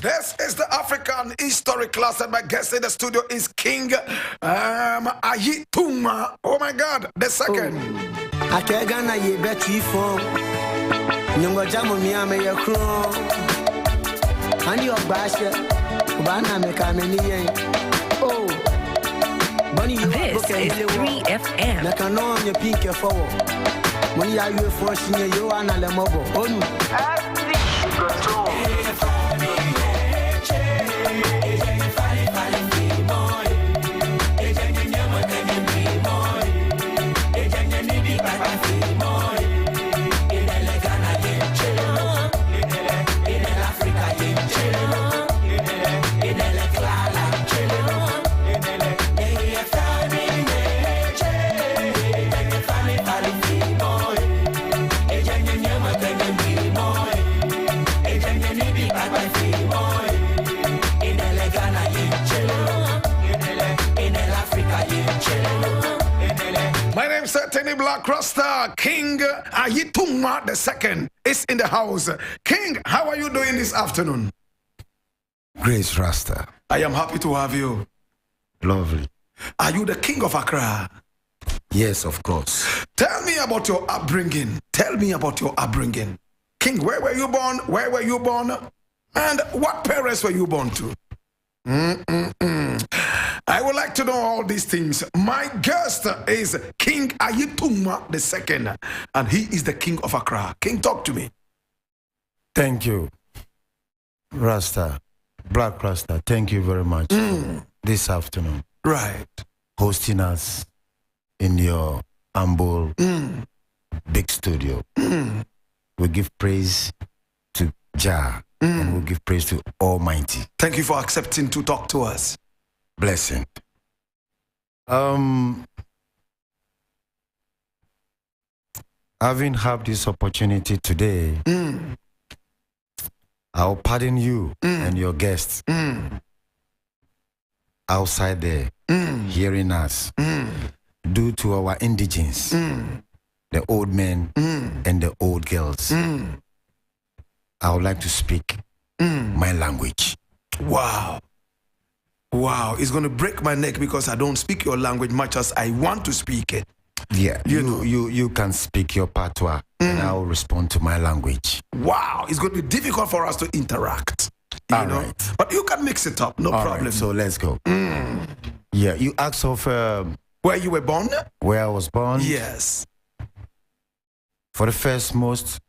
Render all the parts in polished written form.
This is the African history class, and my guest in the studio is King Ayi Tunnmaa. Oh my God, the second. Akegana ye betri phone. Nyongo jamu miyame ye kron. Ani obashe. Ubana mekameni ye. Oh. This is 3FM. Nakano on your pink forward. When you are you for senior, you are not a mobile. My name is Blakk Rasta. King Ayi Tunnmaa II is in the house. King, how are you doing this afternoon? Grace Rasta. I am happy to have you. Lovely. Are you the king of Akra? Yes, of course. Tell me about your upbringing. Tell me about your upbringing. King, where were you born? Where were you born? And what parents were you born to? I would like to know all these things. My guest is King Ayi Tunnmaa II, and he is the king of Akra. King, talk to me. Thank you, Rasta. Blakk Rasta, thank you very much for this afternoon. Right. Hosting us in your humble, big studio. We give praise to Jah, and we give praise to Almighty. Thank you for accepting to talk to us. Blessing. Having had this opportunity today, I'll pardon you and your guests outside there hearing us due to our indigents, the old men and the old girls. I would like to speak my language. Wow. Wow, it's going to break my neck because I don't speak your language much as I want to speak it. Yeah, you can speak your patois and I'll respond to my language. Wow, it's going to be difficult for us to interact. You know? Right. But you can mix it up, no problem. Right, so let's go. Yeah, you asked of where you were born? Where I was born? Yes. For the first most,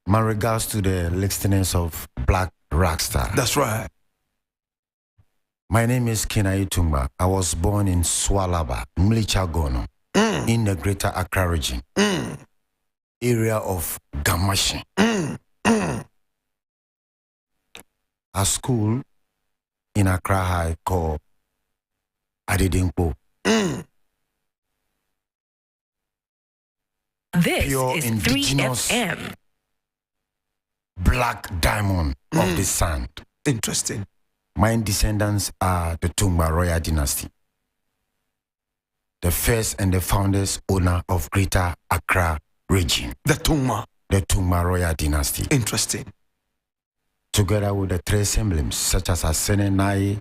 my regards to the listeners of Blakk Rasta. That's right. My name is King Ayi Tunnmaa. I was born in Swalaba, Mlichagono, in the greater Akra region, area of Gamashi. A school in Akra High called Adedingpo. This Pure is indigenous 3FM. Black diamond of the sand. Interesting. My descendants are the Tunnmaa royal dynasty, the first and the founders owner of greater Akra region. The Tunnmaa. The Tunnmaa royal dynasty. Interesting. Together with the three emblems such as Asene Nai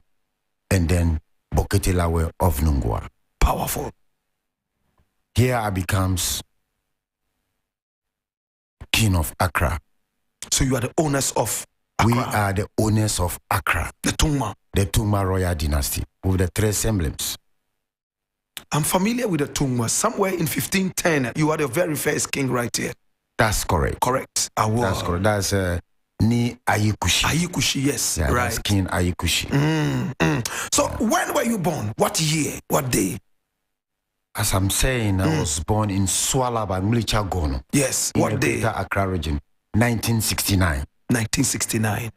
and then Boketilawe of Nungwa. Powerful. Here I becomes king of Akra. So you are the owners of Akra. We are the owners of Akra. The Tunnmaa. The Tunnmaa royal dynasty with the three emblems. I'm familiar with the Tunnmaa. Somewhere in 1510, you are the very first king right here. That's correct. Correct. That's correct. That's Ni Ayikushi. Ayikushi, yes. Yeah, right. That's King Ayikushi. So when were you born? What year? What day? As I'm saying, I was born in Swalaba, Mlichagono. Yes. In What the day? greater Akra region, 1969. 1969.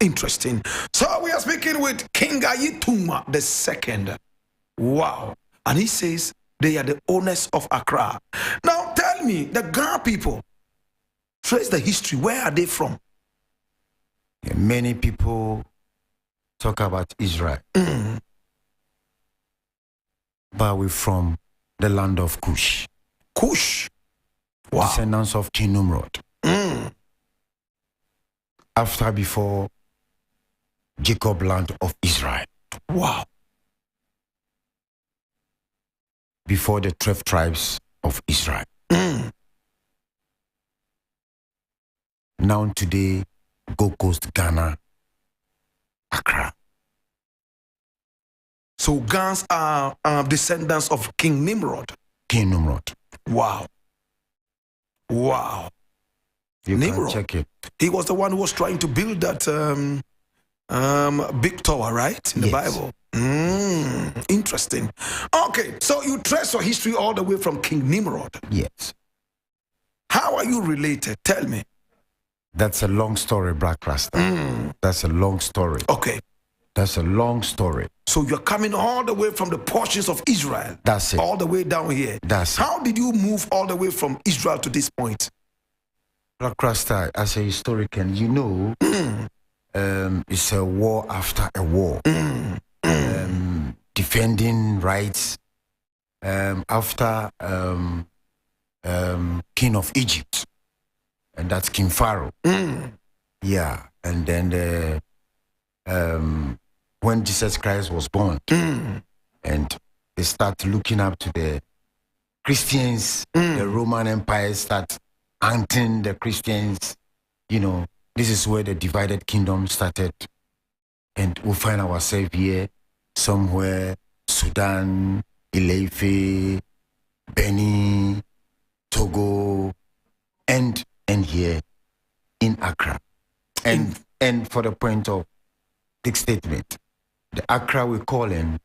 Interesting. So we are speaking with King Ayi Tunnmaa II. Wow. And he says they are the owners of Akra. Now tell me, the Ghana people, trace the history. Where are they from? Yeah, many people talk about Israel. But we're from the land of Kush. Kush. Wow. Descendants of King Nimrod. Before Jacob land of Israel. Wow. Before the 12 tribes of Israel. Now today, Gold Coast, Ghana, Akra. So Gans are descendants of King Nimrod. King Nimrod. Wow. Wow. You Nimrod. can check it. He was the one who was trying to build that big tower, right? In the Bible. Interesting. Okay, so you trace your history all the way from King Nimrod. Yes. How are you related? Tell me. That's a long story, Blakk Rasta. That's a long story. Okay. That's a long story. So you're coming all the way from the portions of Israel. That's it. All the way down here. That's How did you move all the way from Israel to this point? Blakk Rasta, as a historian, you know, it's a war after a war. Defending rights after King of Egypt, and that's King Pharaoh. Yeah, and then when Jesus Christ was born, and they start looking up to the Christians, the Roman Empire start hunting the Christians. You know, this is where the divided kingdom started, and we find ourselves here somewhere, Sudan, Ileife, Benin, Togo, and here in Accra. And for the point of the statement, the Accra we call in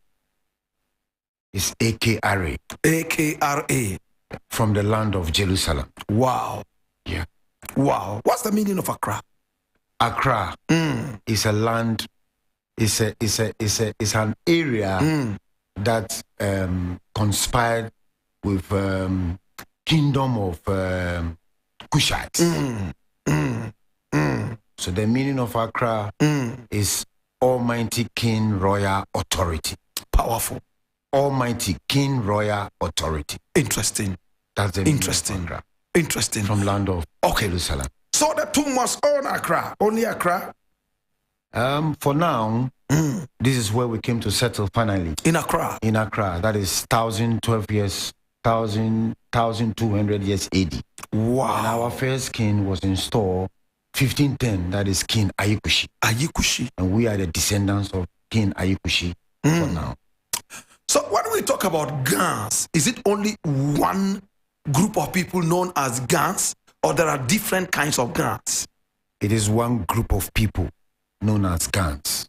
is Akra. Akra. From the land of Jerusalem. Wow. Yeah. Wow. What's the meaning of Accra? Accra is a land, is an area that conspired with kingdom of Cushites. So the meaning of Accra is Almighty King Royal Authority. Powerful. Almighty King Royal Authority. Interesting. That's the meaning of Accra. Interesting. From land of Jerusalem. So the Tunnmaas own Accra, only Accra? For now, this is where we came to settle finally. In Accra? In Accra. That is 1,012 years, 1,200 years AD. Wow. And our first king was installed 1510, that is King Ayi Tunnmaa. And we are the descendants of King Ayi Tunnmaa for now. So when we talk about Gans, is it only one group of people known as Gans, or there are different kinds of Gans? It is one group of people known as Gans,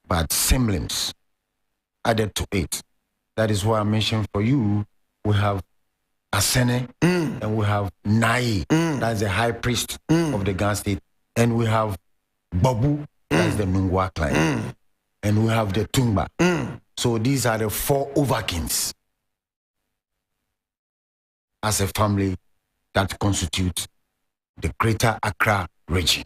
but semblance added to it. That is why I mentioned for you, we have Asene and we have Nai, that's the high priest of the Gans state, and we have Babu, that's the Nungwa clan, and we have the Tunnmaa. So these are the 4 overkings as a family that constitute the greater Accra region.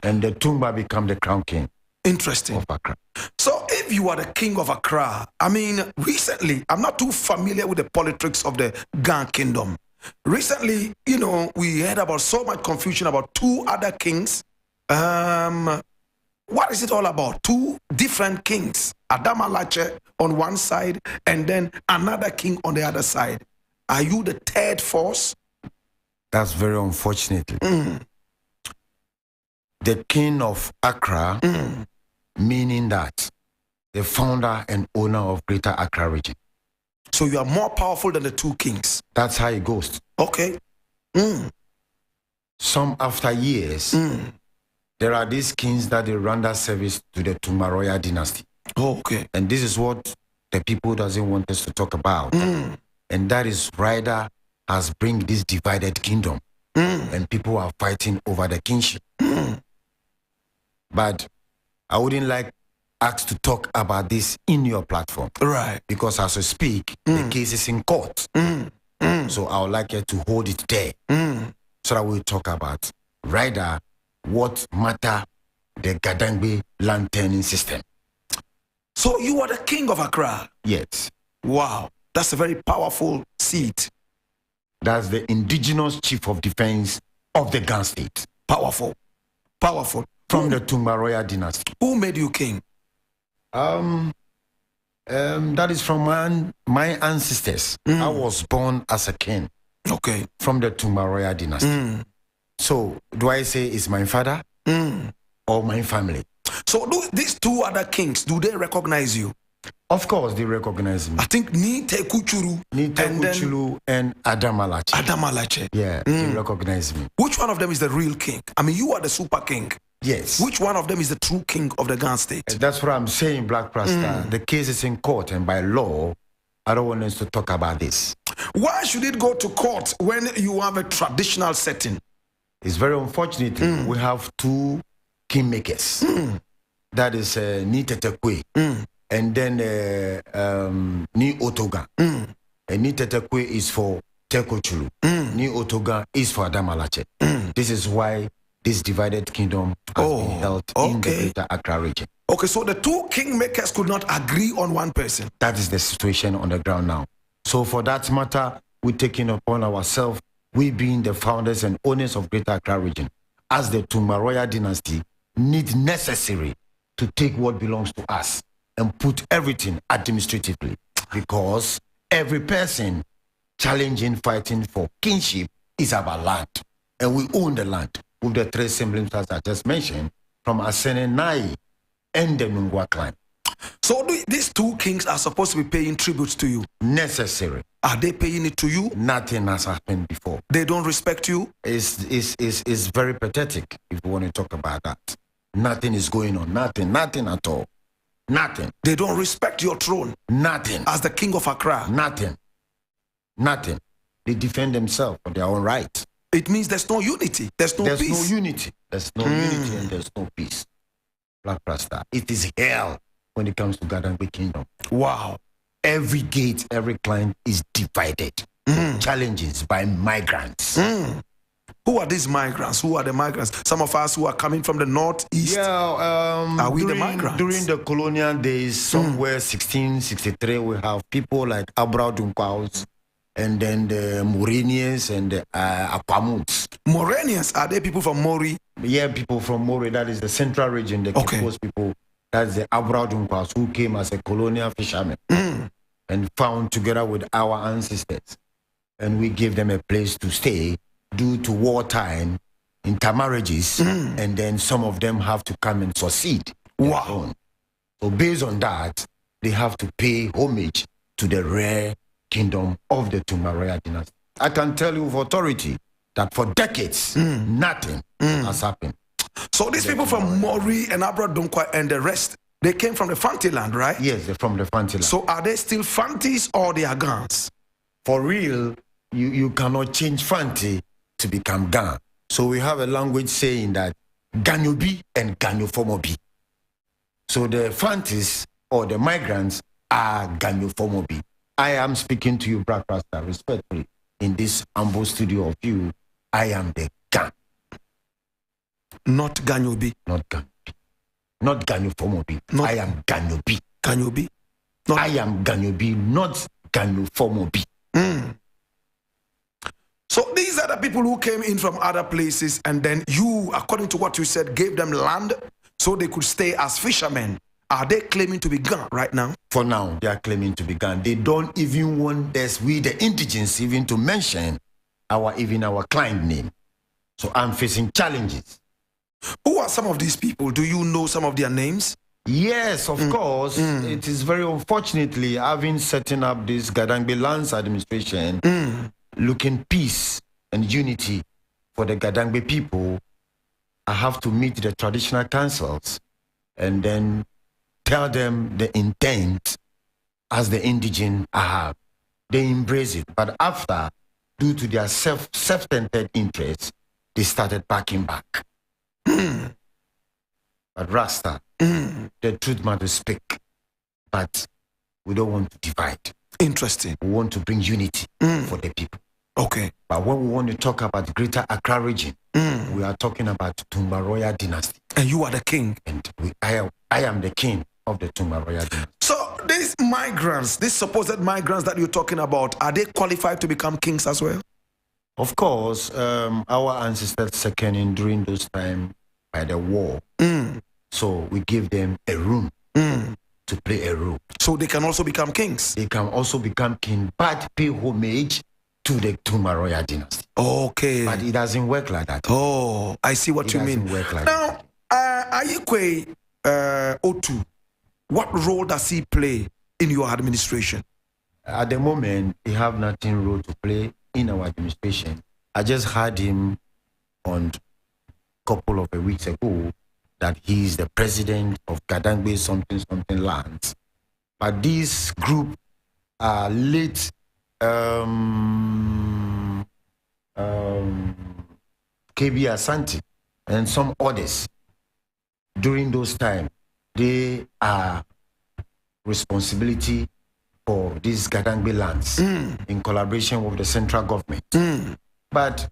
And the Tunnmaa become the crown king. Interesting. Of Accra. So if you are the king of Accra, I mean, recently, I'm not too familiar with the politics of the Gan kingdom. Recently, you know, we heard about so much confusion about 2 other kings. What is it all about? 2 different kings. Adamalache on one side and then another king on the other side. Are you the 3rd force? That's very unfortunate. The king of Accra, meaning that the founder and owner of Greater Accra region. So you are more powerful than the 2 kings. That's how it goes. Okay. Some after years, there are these kings that they render service to the Tunnmaa royal dynasty. Oh, okay. And this is what the people doesn't want us to talk about. And that is Ryder has bring this divided kingdom. And people are fighting over the kingship. But I wouldn't like us to talk about this in your platform. Right. Because as we speak, the case is in court. So I would like you to hold it there. So that we'll talk about Ryder, what matter the Gadangbe land turning system. So you are the king of Accra? Yes. Wow. That's a very powerful seat. That's the indigenous chief of defense of the Gan state. Powerful. Powerful. From the Tunnmaa royal dynasty. Who made you king? That is from my ancestors. I was born as a king. Okay. From the Tunnmaa royal dynasty. So, do I say it's my father or my family? So, these two other kings, do they recognize you? Of course, they recognize me. I think Nite Kuchuru and Adamalache. Adamalache. Yeah, they recognize me. Which one of them is the real king? I mean, you are the super king. Yes. Which one of them is the true king of the Ghana state? That's what I'm saying, Blakk Rasta. The case is in court, and by law, I don't want us to talk about this. Why should it go to court when you have a traditional setting? It's very unfortunate. We have two kingmakers. That is Ni Tetekwe and then Ni Otoga. And Ni Tetekwe is for Tekochulu. Ni Otoga is for Adamalache. This is why this divided kingdom has been held in the greater Akra region. Okay, so the two kingmakers could not agree on one person. That is the situation on the ground now. So for that matter, we're taking upon ourselves, we being the founders and owners of greater Akra region, as the Tunnmaa royal dynasty, need necessary to take what belongs to us and put everything administratively, because every person challenging, fighting for kingship is about land, and we own the land with the three siblings as I just mentioned, from Asene Nai and the Nungwa clan. So these two kings are supposed to be paying tributes to you? Necessary. Are they paying it to you? Nothing has happened before. They don't respect you? It's very pathetic if you want to talk about that. Nothing is going on. Nothing at all. Nothing. They don't respect your throne? Nothing. As the king of Accra? Nothing. They defend themselves for their own right. It means there's no unity. There's no peace. There's no unity. There's no unity and there's no peace. Blakk Rasta. It is hell when it comes to Gadangbe Kingdom. Wow. Every gate, every client is divided. Challenges by migrants. Who are these migrants? Who are the migrants? Some of us who are coming from the northeast. Yeah, are we the migrants? During the colonial days, somewhere 1663, we have people like Abra Dunkaus, and then the Morenians and the Akwamuts. Morenians, are they people from Mori? Yeah, people from Mori. That is the central region. The Kipos people. That's the Abra Dunkaus who came as a colonial fisherman and found together with our ancestors. And we gave them a place to stay due to wartime, intermarriages, and then some of them have to come and succeed. Wow. So based on that, they have to pay homage to the rare kingdom of the Tunnmaa royal dynasty. I can tell you with authority that for decades, nothing has happened. So these people from Mori and Abra Dunkwa and the rest, they came from the Fanti land, right? Yes, they're from the Fanti land. So are they still Fantis or they are Gans? For real, you cannot change Fanti to become Gan. So we have a language saying that Ganyobi and Ganyofomobi. So the Fantis or the migrants are Ganyofomobi. I am speaking to you, Blakk Rasta, respectfully, in this humble studio of you. I am the Gan. Not Ganyobi. Not Ganyobi. Not Ganyofomobi. I am Ganyobi. Ganyobi? I am Ganyobi, not Ganyofomobi. So these are the people who came in from other places, and then you, according to what you said, gave them land so they could stay as fishermen. Are they claiming to be Gan right now? For now, they are claiming to be Gan. They don't even want us, we the indigenous, even to mention our client name. So I'm facing challenges. Who are some of these people? Do you know some of their names? Yes, of course. It is very unfortunately having setting up this Gadangbe Lands Administration, looking peace and unity for the Gadangbe people. I have to meet the traditional councils and then tell them the intent as the indigene I have. They embrace it. But after, due to their self-centered interests, they started backing back. But Rasta, the truth matter speak. But we don't want to divide. Interesting. We want to bring unity for the people. Okay. But when we want to talk about the greater Akra region, we are talking about Tunnmaa royal dynasty. And you are the king. And I am the king of the Tunnmaa royal dynasty. So these migrants, these supposed migrants that you're talking about, are they qualified to become kings as well? Of course, our ancestors second in during those times, by the war. So we give them a room to play a role. So they can also become kings. They can also become king, but pay homage to the Tunnmaa royal dynasty. Okay. But it doesn't work like that. Oh, I see what you mean. Work like now, Ayi II, what role does he play in your administration? At the moment, he have nothing role to play in our administration. I just heard him on a couple of weeks ago that he's the president of Gadangbe something lands. But this group are late KB Asante and some others. During those times, they are responsibility for these Gadangbe lands in collaboration with the central government. But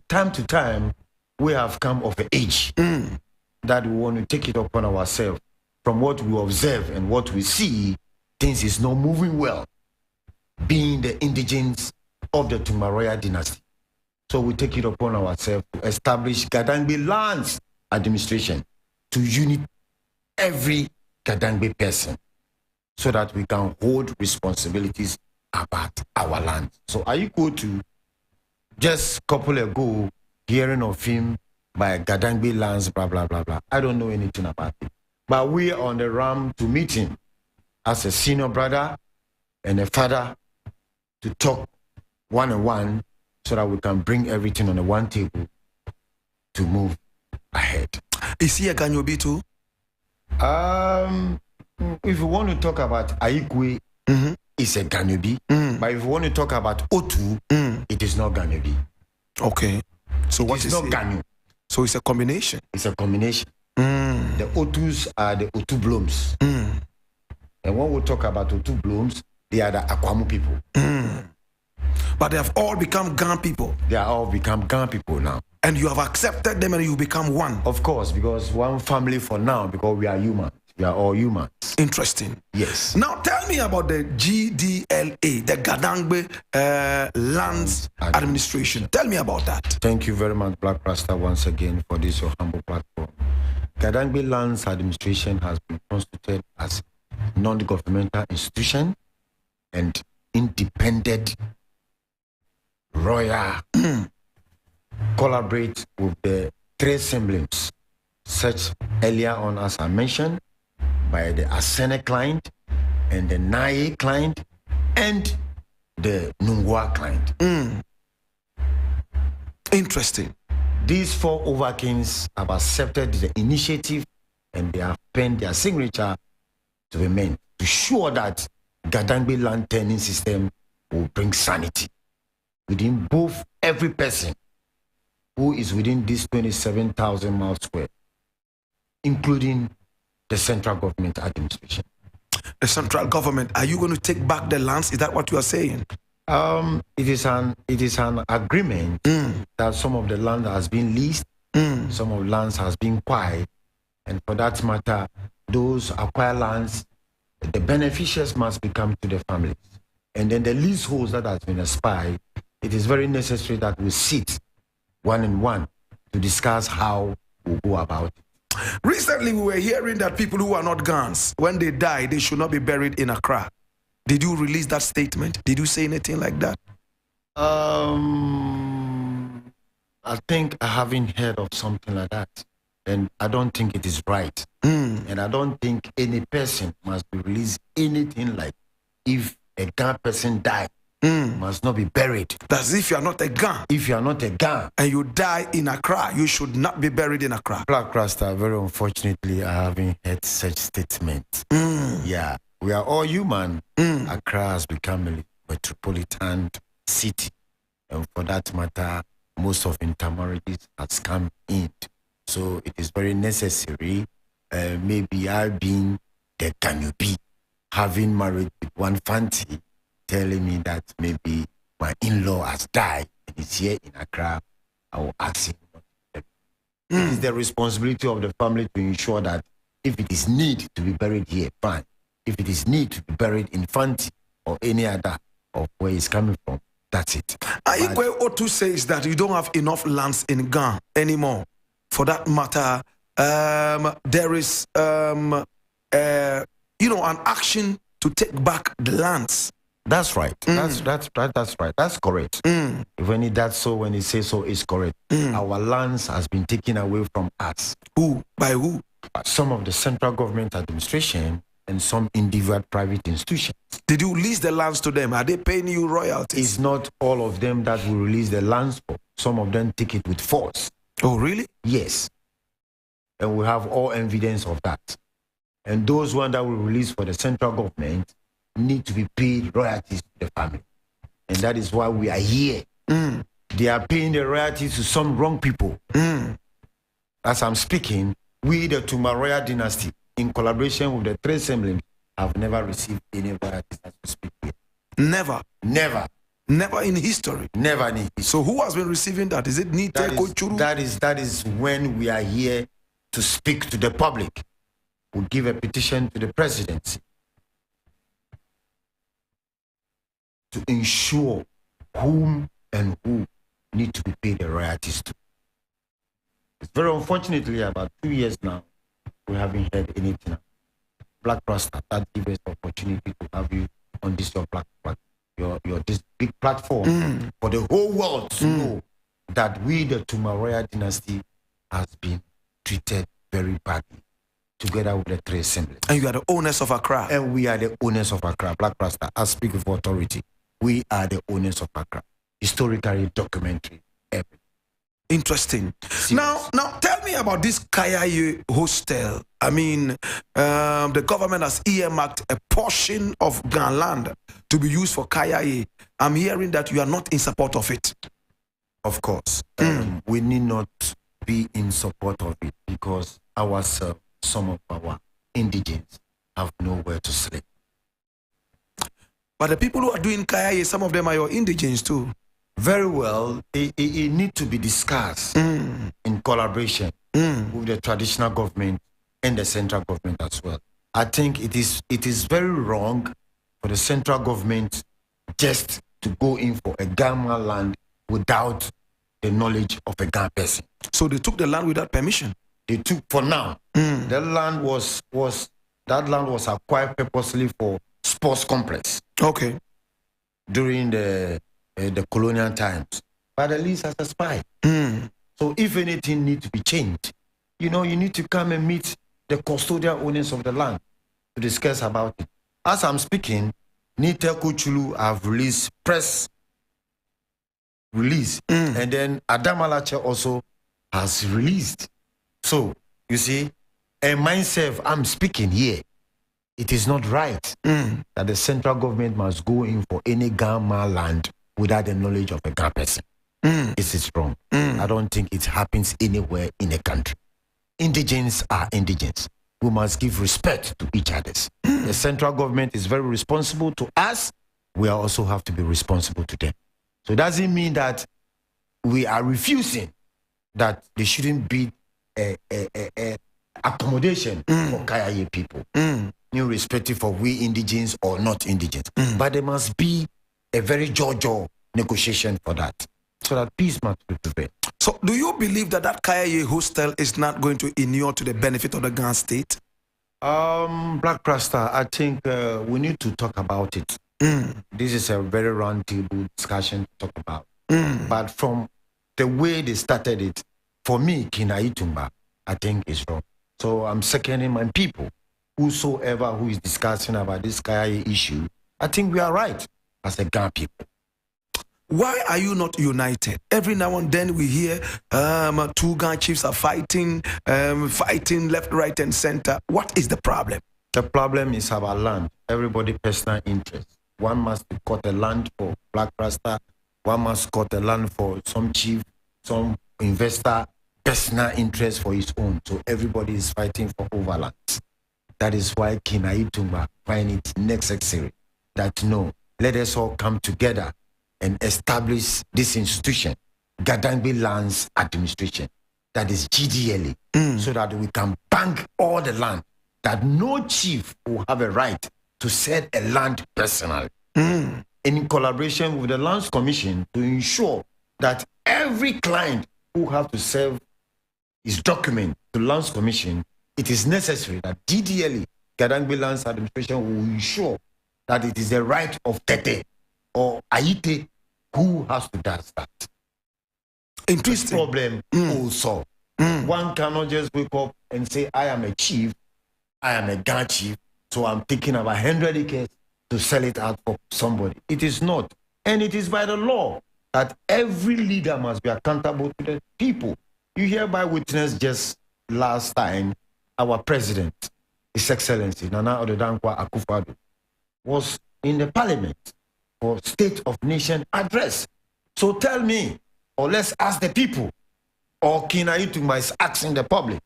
time to time, we have come of age that we want to take it upon ourselves. From what we observe and what we see, things is not moving well, being the indigents of the Tunnmaa royal dynasty. So we take it upon ourselves to establish Gadangbe lands administration to unite every Gadangbe person so that we can hold responsibilities about our land. So Ayi II, just a couple ago, hearing of him by Gadangbe lands, blah, blah, blah, blah. I don't know anything about it. But we are on the run to meet him as a senior brother and a father to talk one-on-one so that we can bring everything on the one table to move ahead. Is he a Ganyobi too? If you want to talk about Ayi II, it's a Ganyobi. But if you want to talk about Otu, it is not Ganyobi. Okay. So what is not it? Ganyo. So it's a combination. It's a combination. The Otus are the Otu Blooms. And when we talk about Otu Blooms, they are the Akwamu people. But they have all become Gan people. They are all become Gan people now. And you have accepted them and you become one. Of course, because one family for now, because we are human. We are all humans. Interesting. Yes. Now tell me about the GDLA, the Gadangbe Lands Administration. Tell me about that. Thank you very much, Blakk Rasta, once again for this your humble platform. Gadangbe Lands Administration has been constituted as non-governmental institution and independent royal collaborate with the three siblings, such earlier on as I mentioned, by the Asene client and the Naye client and the Nungwa client. Interesting. These four overkings have accepted the initiative and they have penned their signature to the men to show that Gadangbe land turning system will bring sanity within both every person who is within this 27,000 miles square, including the central government administration. The central government, are you going to take back the lands? Is that what you are saying? It is an agreement that some of the land has been leased, some of lands has been acquired, and for that matter, those acquired lands, the beneficiaries must become to the families. And then the leaseholds that has been expired, it is very necessary that we sit one-on-one to discuss how we go about it. Recently, we were hearing that people who are not Gans, when they die, they should not be buried in Accra. Did you release that statement? Did you say anything like that? I think I haven't heard of something like that. And I don't think it is right. And I don't think any person must be released anything like if a Gan person died, must not be buried. That's if you are not a Gan. If you are not a Gan and you die in Accra, you should not be buried in Accra. Blakk Rasta, very unfortunately, I haven't heard such statement. Yeah, we are all human. Accra has become a metropolitan city. And for that matter, most of intermarriages has come in. So it is very necessary. Maybe I've been the Ganyobi, having married with one fancy, telling me that maybe my in-law has died and is here in Accra. I will ask him. It is the responsibility of the family to ensure that if it is need to be buried here, fine. If it is need to be buried in Fanti or any other of where he's coming from, that's it. Ayi II says that you don't have enough lands in Ghana anymore. for that matter, there is, an action to take back the lands. That's right. That's right. That's correct. When he does so, when he says so, it's correct. Our lands has been taken away from us. Who? By who? Some of the central government administration and some individual private institutions. Did you lease the lands to them? Are they paying you royalties? It's not all of them that will release the lands for. Some of them take it with force. Oh, really? Yes. And we have all evidence of that. And those ones that will release for the central government need to be paid royalties to the family. And that is why we are here. They are paying the royalties to some wrong people. As I'm speaking, we, the Tunnmaa royal dynasty, in collaboration with the three siblings, have never received any royalties as we speak here. Never. Never. Never in history. Never in history. So who has been receiving that? Is it Nite Kochuru? That is when we are here to speak to the public. We give a petition to the presidency to ensure whom and who need to be paid the royalties to. It's very unfortunately about 2 years now, we haven't heard anything. Blakk Rasta, that gives us the opportunity to have you on this your this big platform for the whole world to know that we, the Tunnmaa royal dynasty, has been treated very badly, together with the three assemblies. And you are the owners of Akra. And we are the owners of Akra. Blakk Rasta, I speak with authority. We are the owners of Akra. Historically, documentary, everything. Interesting. Now tell me about this Kayaye hostel. I mean, the government has earmarked a portion of Ghana land to be used for Kayaye. I'm hearing that you are not in support of it. Of course. We need not be in support of it because ourselves, some of our indigents, have nowhere to sleep. But the people who are doing Kayaye, some of them are your indigents too. Very well, it needs to be discussed in collaboration with the traditional government and the central government as well. I think it is very wrong for the central government just to go in for a Ghana land without the knowledge of a Ghana person. So they took the land without permission? They took, for now. The land was acquired purposely for sports complex. Okay. During the colonial times, but the lease has expired. So if anything needs to be changed, you need to come and meet the custodial owners of the land to discuss about it. As I'm speaking, Nite Kochuru have released press release, and then Adam Alache also has released. So you see, and myself, I'm speaking here. It is not right that the central government must go in for any Ghana land without the knowledge of a Ghana person. This is wrong. I don't think it happens anywhere in the country. Indigents are indigents. We must give respect to each other. The central government is very responsible to us. We also have to be responsible to them. So it doesn't mean that we are refusing that there shouldn't be a accommodation for Kayaye people, irrespective of we indigents or not indigents. But there must be a very JoJo negotiation for that, so that peace must prevail. So do you believe that Kayaye hostel is not going to inure to the benefit of the Ghana state? Blakk Rasta, I think we need to talk about it. This is a very round table discussion to talk about. But from the way they started it, for me, Ayi Tunnmaa, I think is wrong. So I'm seconding my people, whosoever who is discussing about this Kayaye issue. I think we are right as a Ghana people. Why are you not united? Every now and then we hear two Ghana chiefs are fighting left, right, and center. What is the problem? The problem is our land. Everybody personal interest. One must cut a land for Blakk Rasta. One must cut a land for some chief, some investor, personal interest for his own. So everybody is fighting for overlands. That is why Ayi Tunnmaa find it necessary that no, let us all come together and establish this institution, Gadangbe Lands Administration, that is GDLA, so that we can bank all the land, that no chief will have a right to sell a land personally. In collaboration with the Lands Commission to ensure that every client who have to serve his document to Lands Commission, it is necessary that DDLE, Gadangbe Lands Administration, will ensure that it is the right of Tete or Aite who has to do that. This problem will solve. One cannot just wake up and say, I am a chief, I am a Ghana chief, so I'm taking about 100 acres to sell it out for somebody. It is not. And it is by the law that every leader must be accountable to the people. You hereby witness just last time our president, His Excellency Nana Odedankwa Akufo-Addo, was in the parliament for State of Nation address. So tell me, or let's ask the people, or Ayi Tunnmaa is asking the public,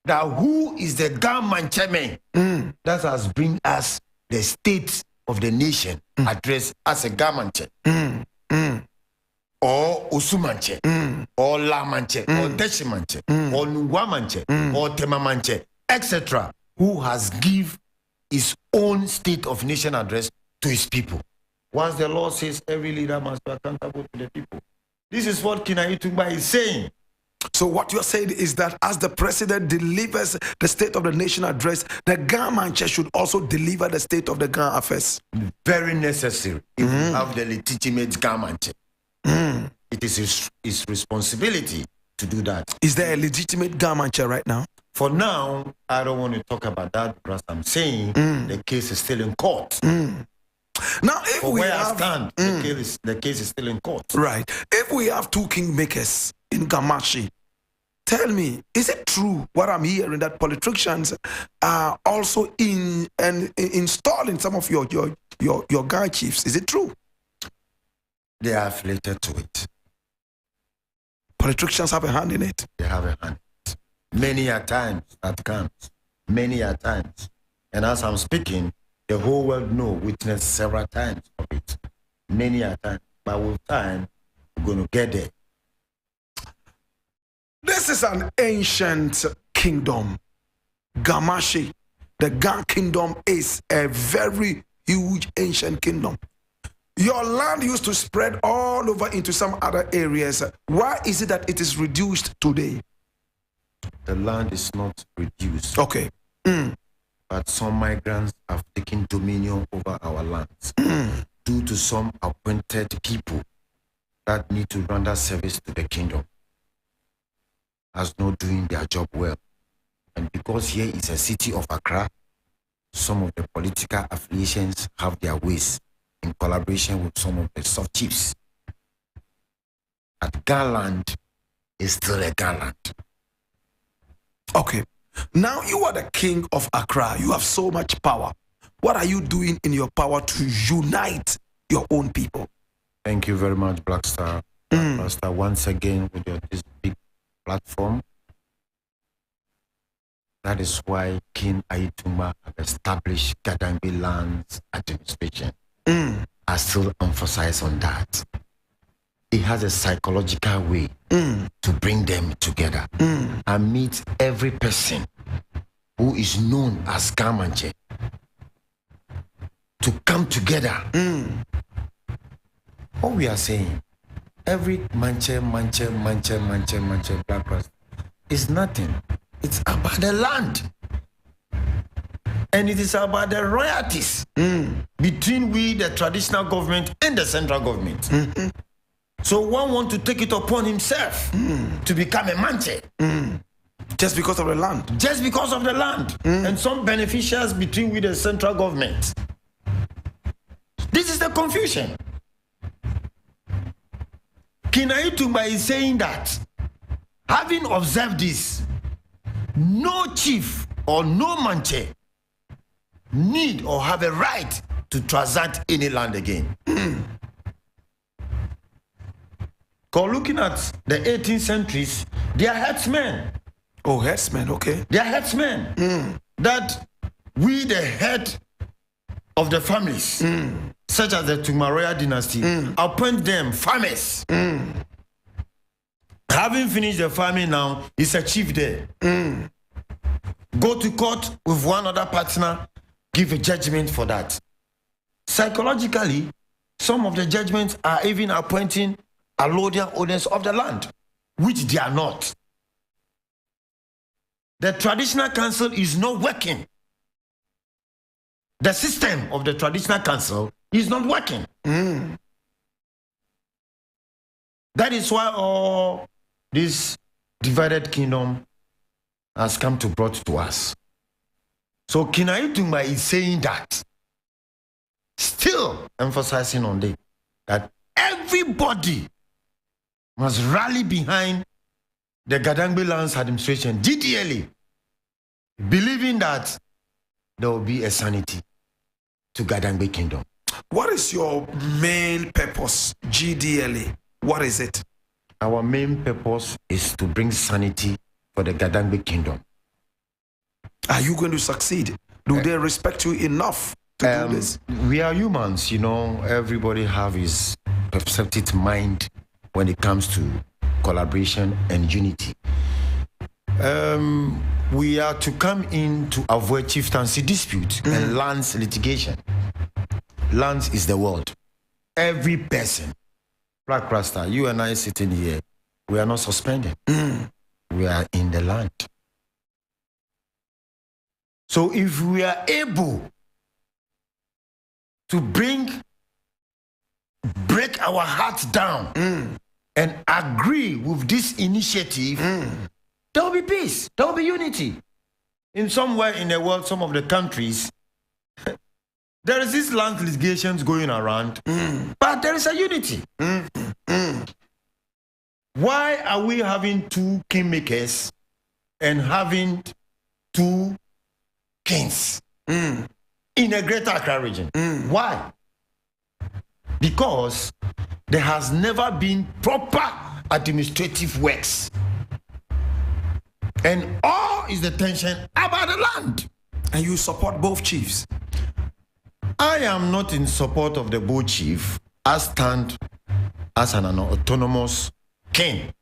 that who is the government chairman that has bring us the State of the Nation address as a government chair? Or Usumanche, or Lamanche, or Deshimanche, or Nungwamanche, or Temamanche, etc., who has give his own State of Nation address to his people. Once the law says every leader must be accountable to the people. This is what Ayi Tunnmaa is saying. So what you're saying is that as the president delivers the State of the Nation address, the Ghana chair should also deliver the State of the Ghana affairs. Very necessary if you have the legitimate Ghana chair. It is his responsibility to do that. Is there a legitimate Ghana chair right now? For now, I don't want to talk about that because I'm saying the case is still in court. Now, if For we where have, I stand, the case is still in court. right, if we have two kingmakers in Gamashi, tell me, is it true what I'm hearing that politicians are also installing some of your Ghana chiefs? Is it true? They are affiliated to it. Politicians have a hand in it. They have a hand. Many a times that comes. Many a times. And as I'm speaking, the whole world witness several times of it. Many a time. But with time, we're going to get there. This is an ancient kingdom. Gamashi. The Ghana kingdom is a very huge ancient kingdom. Your land used to spread all over into some other areas. Why is it that it is reduced today? The land is not reduced. Okay. But some migrants have taken dominion over our lands due to some appointed people that need to render service to the kingdom as not doing their job well. And because here is a city of Akra, some of the political affiliations have their ways in collaboration with some of the soft chiefs. But Garland is still a Garland. Okay. Now you are the king of Accra. You have so much power. What are you doing in your power to unite your own people? Thank you very much, Black Star. Rasta, once again with this big platform. That is why King Ayi Tunnmaa have established Gadangbe Lands Administration. I still emphasize on that. It has a psychological way to bring them together and meet every person who is known as Gamanche to come together. What we are saying, every manche, Black Rasta is nothing. It's about the land. And it is about the royalties between we, the traditional government, and the central government. So one want to take it upon himself to become a manche. Just because of the land. Just because of the land. And some beneficiaries between we, the central government. This is the confusion. King Ayi Tunnmaa is saying that, having observed this, no chief or no manche need or have a right to transact any land again. Because looking at the 18th centuries, they are herdsmen. Oh, herdsmen, okay. They are herdsmen. That we, the head of the families, such as the Tunnmaa royal dynasty, appoint them farmers. Having finished the farming now, he's a chief there. Go to court with one other partner, give a judgment for that. Psychologically, some of the judgments are even appointing allodial owners of the land, which they are not. the traditional council is not working. The system of the traditional council is not working. That is why all this divided kingdom has come to brought to us. So King Ayi Tunnmaa is saying that, still emphasizing on it, that everybody must rally behind the Gadangbe Lands Administration, GDLA, believing that there will be a sanity to Gadangbe Kingdom. What is your main purpose, GDLA? What is it? Our main purpose is to bring sanity for the Gadangbe Kingdom. Are you going to succeed? Do they respect you enough to do this? We are humans, you know. Everybody have his perceptive mind when it comes to collaboration and unity. We are to come in to avoid chieftaincy dispute and lands litigation. Lands is the world. Every person, Blakk Rasta, you and I sitting here, we are not suspended. We are in the land. So if we are able to break our hearts down and agree with this initiative, there will be peace, there will be unity. In somewhere in the world, some of the countries, there is this land litigations going around, but there is a unity. Why are we having two kingmakers and having two kings in a greater Akra region? Why? Because there has never been proper administrative works. And all is the tension about the land. And you support both chiefs? I am not in support of the both chief. I stand as an autonomous king.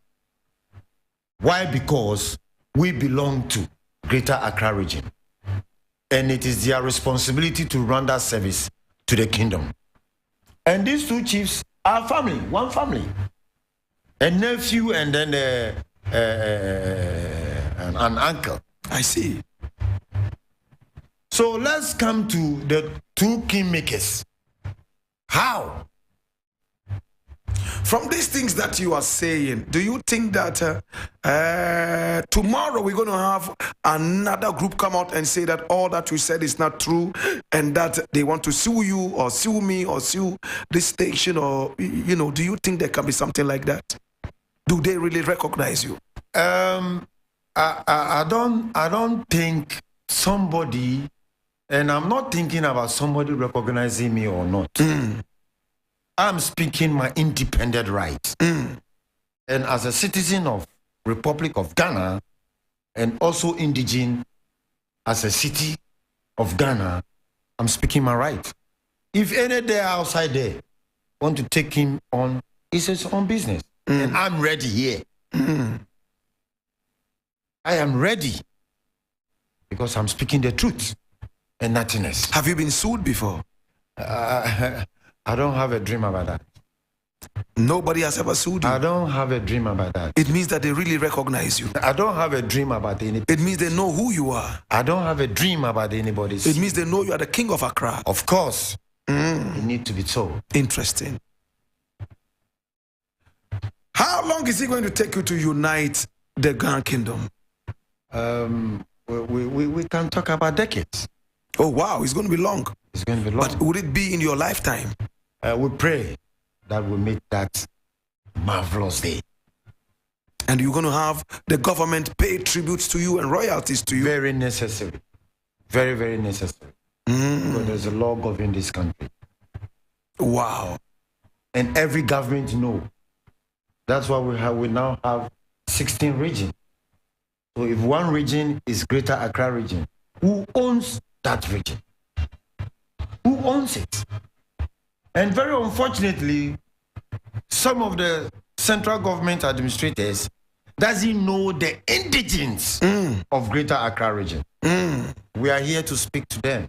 Why? Because we belong to Greater Akra region. And it is their responsibility to run that service to the kingdom. And these two chiefs are family, one family. A nephew and then an uncle. I see. So let's come to the two kingmakers. How? From these things that you are saying, do you think that tomorrow we're going to have another group come out and say that all that you said is not true and that they want to sue you or sue me or sue this station, or, you know, do you think there can be something like that? Do they really recognize you? I don't think somebody, and I'm not thinking about somebody recognizing me or not. I'm speaking my independent rights. And as a citizen of Republic of Ghana, and also indigene as a city of Ghana, I'm speaking my right. If any day outside there want to take him on, it's his own business. And I'm ready here. I am ready because I'm speaking the truth and nothing else. Have you been sued before? I don't have a dream about that. Nobody has ever sued you? I don't have a dream about that. It means that they really recognize you. I don't have a dream about anybody. It means they know who you are. I don't have a dream about anybody. It means they know you are the king of Accra. Of course. It needs to be so. Interesting. How long is it going to take you to unite the Ghana kingdom? We can talk about decades. Oh, wow. It's going to be long. It's going to be long. But would it be in your lifetime? We pray that we make that marvelous day. And you're going to have the government pay tributes to you and royalties to you? Very necessary. Very, very necessary. Because there's a law governing this country. Wow. And every government know. That's why we now have 16 regions. So if one region is Greater Accra region, who owns that region? Who owns it? And very unfortunately, some of the central government administrators doesn't know the indigents of Greater Accra region. We are here to speak to them.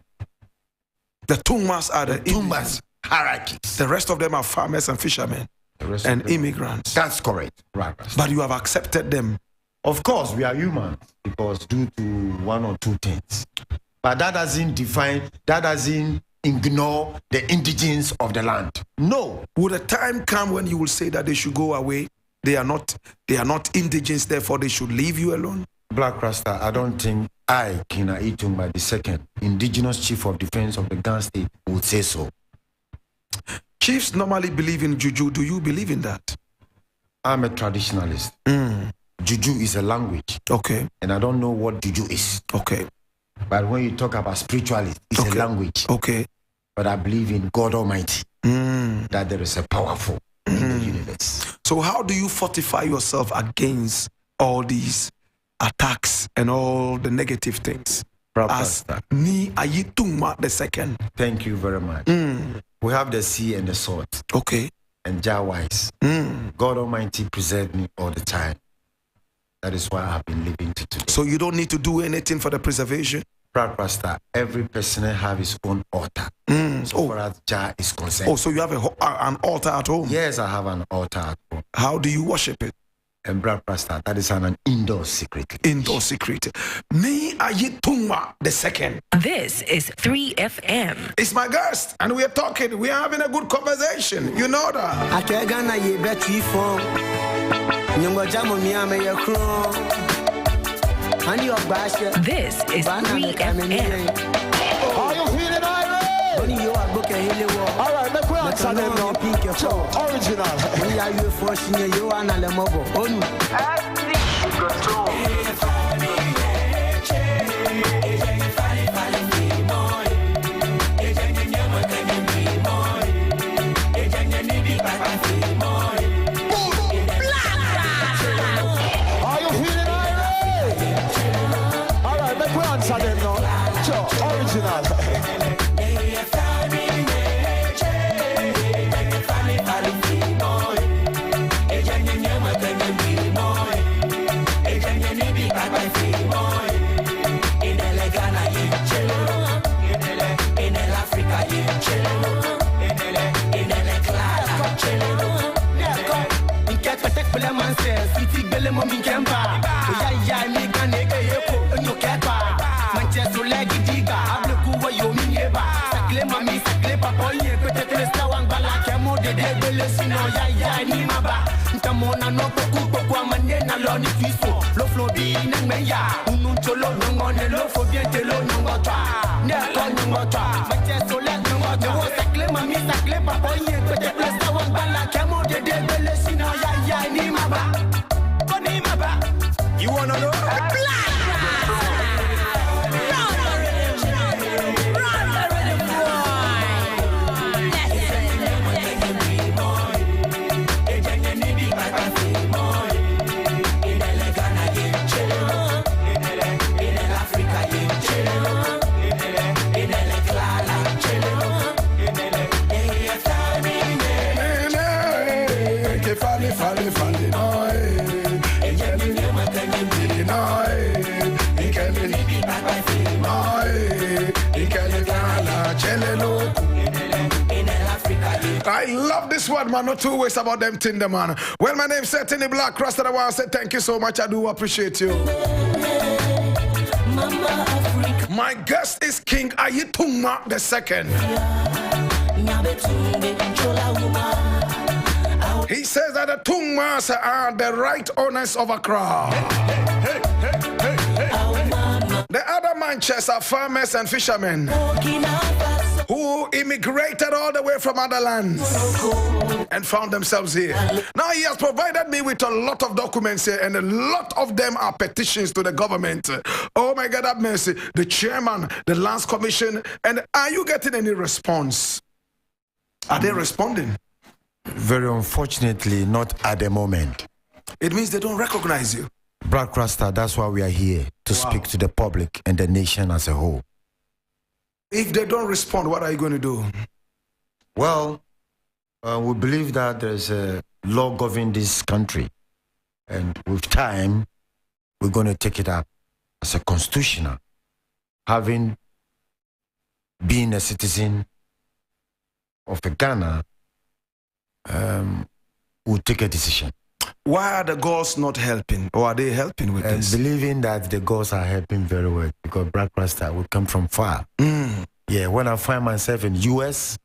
The Tunnmaas are the Tunnmaas hierarchies. The rest of them are farmers and fishermen and immigrants. That's correct. Right. But you have accepted them Of course, we are human because due to one or two things. But that doesn't ignore the indigenes of the land. No. Would a time come when you will say that they should go away? They are not indigenous, therefore they should leave you alone? Blakk Rasta, I don't think I, King Ayi Tunnmaa II, indigenous chief of defense of the Ghana state, would say so. Chiefs normally believe in juju. Do you believe in that? I'm a traditionalist. Juju is a language. Okay. And I don't know what juju is. Okay. But when you talk about spirituality, it's a language. Okay. But I believe in God Almighty, that there is a powerful in the universe. So how do you fortify yourself against all these attacks and all the negative things? As me, Ayi Tunnmaa II. Thank you very much. We have the sea and the sword. Okay. And Jah wise. God Almighty preserved me all the time. That is why I've been living to today. So you don't need to do anything for the preservation? Blakk Rasta, every person have his own altar. So far as Jah is concerned. Oh, so you have an altar at home? Yes, I have an altar at home. How do you worship it? And Blakk Rasta, that is an indoor secret. Indoor secret. Me, Ayi Tunnmaa II. This is 3FM. It's my guest, and we are talking. We are having a good conversation. You know that. This is 3FM. Are you feeling irate? All right, make we answer them now. Original. We are you forcing you and Alemobo. You wanna know? I love this one, man. Not two ways about them Tinder, man. Well, my name's certainly Blakk Rasta. I want to say thank you so much. I do appreciate you. My guest is King Ayi Tunnmaa II. He says that the Tunnmaas are the right owners of Akra. The other Manchester are farmers and fishermen who immigrated all the way from other lands and found themselves here. Now he has provided me with a lot of documents here, and a lot of them are petitions to the government. Oh my God, have mercy. The chairman, the Lands Commission, and are you getting any response? Are they responding? Very unfortunately, not at the moment. It means they don't recognize you. Blakk Rasta, that's why we are here, to speak to the public and the nation as a whole. If they don't respond, what are you going to do? Well, we believe that there's a law governing this country. And with time, we're going to take it up as a constitutional. Having been a citizen of Ghana, we'll take a decision. Why are the gods not helping? Or are they helping with this? Believing that the gods are helping very well because Blakk Rasta will come from far. Yeah, when I find myself in US,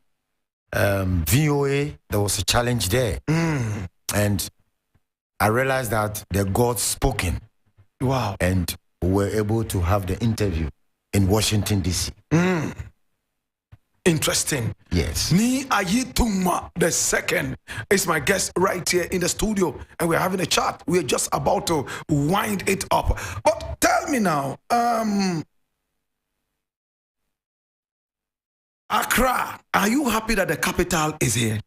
VOA, there was a challenge there. And I realized that the gods spoken. Wow. And we were able to have the interview in Washington, D.C. Interesting. Yes. Ayi Tunnmaa II is my guest right here in the studio, and we're having a chat. We're just about to wind it up. But tell me now, Akra, are you happy that the capital is here?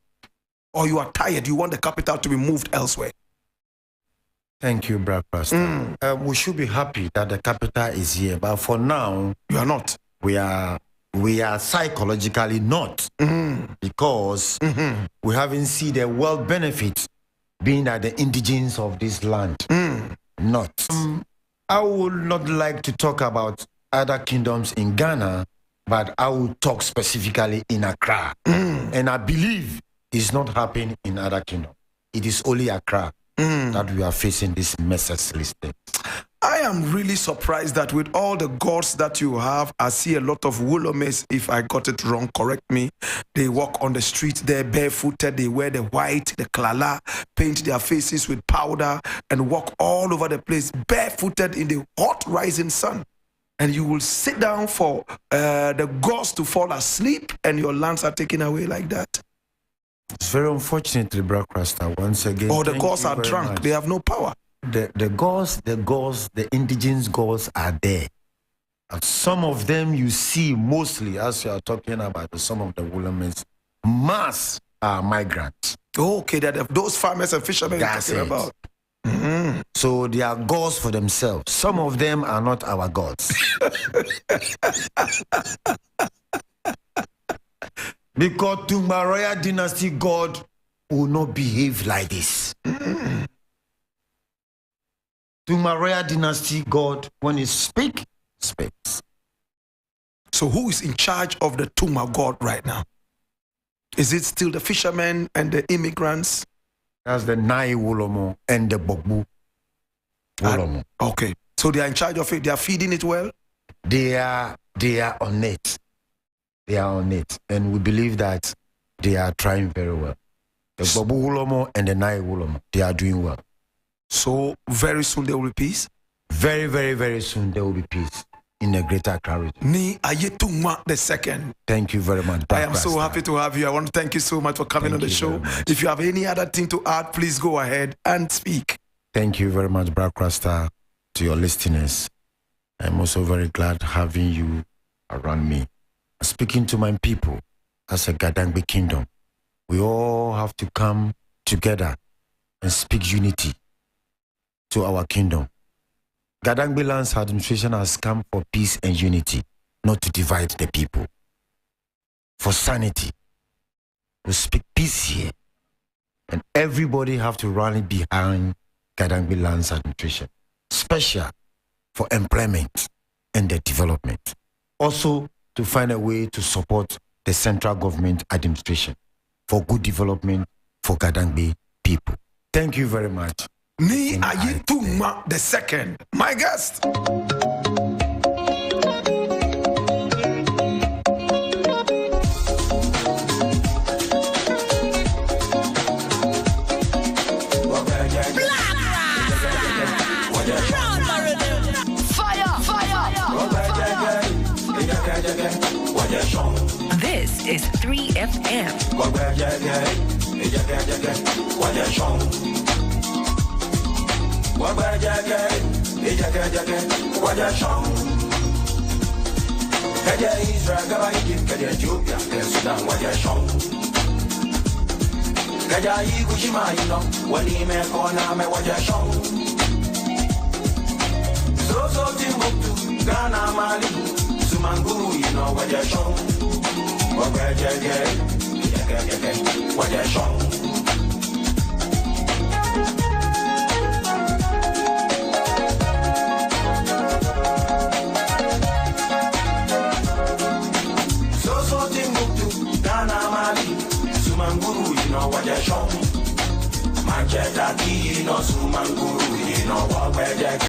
Or you are tired, you want the capital to be moved elsewhere? Thank you, Blakk Rasta. We should be happy that the capital is here, but for now, you are not. We are psychologically not, because we haven't seen the world benefit being at the indigenes of this land. Not. I would not like to talk about other kingdoms in Ghana, but I will talk specifically in Accra. And I believe it's not happening in other kingdoms. It is only Accra that we are facing this message listed. I am really surprised that with all the gods that you have, I see a lot of Wolomes. If I got it wrong, correct me. They walk on the street, they're barefooted, they wear the white, the klala, paint their faces with powder, and walk all over the place, barefooted in the hot rising sun. And you will sit down for the gods to fall asleep, and your lands are taken away like that. It's very unfortunate, Blakk Rasta, once again. Or the gods are drunk, much. They have no power. The gods, the indigenous gods are there. And some of them you see mostly, as you are talking about, some of the Wolomes, mass are migrants. Okay, that those farmers and fishermen you're talking about. So they are gods for themselves. Some of them are not our gods. Because Tunnmaa Royal Dynasty God will not behave like this. Tunnmaa Royal Dynasty God, when he speaks. So who is in charge of the Tunnmaa God right now? Is it still the fishermen and the immigrants? That's the Nai Wolomo and the Bogbu Wolomo. Okay. So they are in charge of it. They are feeding it well? They are on it. They are on it. And we believe that they are trying very well. The Bogbu Wolomo and the Nai Wolomo, they are doing well. So very soon there will be peace? Very, very, very soon there will be peace in the greater Accra region. Ayi Tunnmaa II. Thank you very much. I am so happy to have you. I want to thank you so much for coming on the show. If you have any other thing to add, please go ahead and speak. Thank you very much, Blakk Rasta, to your listeners. I'm also very glad having you around me. Speaking to my people as a Gadangbe kingdom, we all have to come together and speak unity to our kingdom. Gadangbe Lands Administration has come for peace and unity, not to divide the people. For sanity, we speak peace here, and everybody have to rally behind Gadangbe Lands Administration, special for employment and the development. Also, to find a way to support the central government administration for good development for Gadangbe people. Thank you very much. Ayi Tunnmaa II, my guest. This is 3FM.